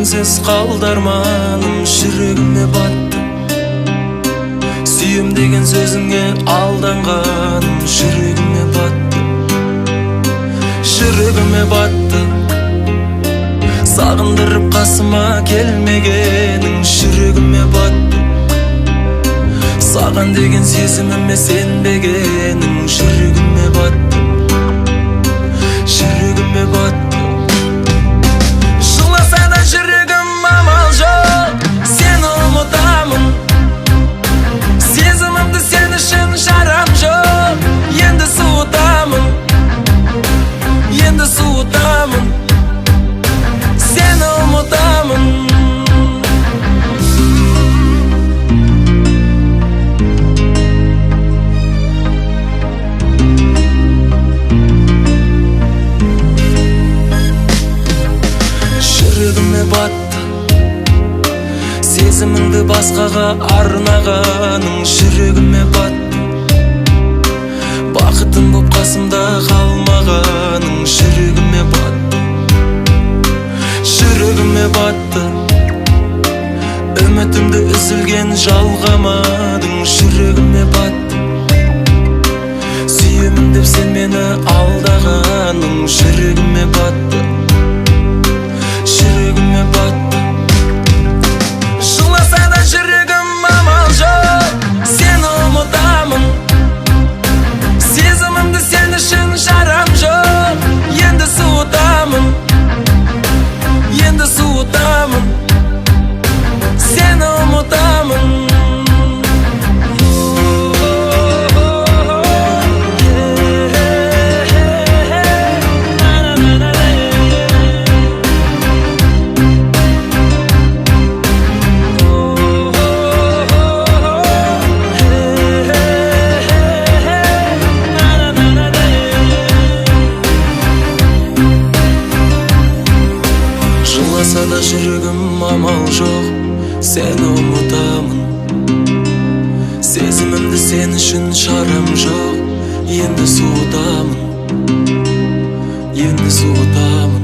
sensiz kaldı armanım, жүрегime battı. Suyum деген sözüne aldangaным, жүрегime battı. Жүрегime battı. Sağındırıp kasıma gelmegenin, жүрегime battı. Sağan деген сезіміме сенбегенің, жүрегime battı. Жүрегime battı. Жыласа да жүрегім амал жоқ, сені ұмытамын. Сезімімді сен үшін жарам жоқ, енді суытамын. Енді суытамын, seni ұмытамын. Жүрегіме батты, сезіміңді басқаға арнағаның, жүрегіме батты. Бақытым боп қасымда қалмағаның, жүрегіме батты. Жүрегіме батты. Үмітімді үзілген жалғамадың, жүрегіме батты. Сүйемін деп сен мені алдағаның, жүрегіме батты. Жүрегіме батты. Жыласа да жүрегім амал жоқ, сені ұмытамын. Сезімімді сен үшін жарам жоқ, енді суытамын. Енді суытамын, seni ұмытамын. Жыласа да жүрегім амал жоқ, seni ұмытамын. Сезімімді сен үшін шарам жоқ, енді суытамын. Енді суытамын.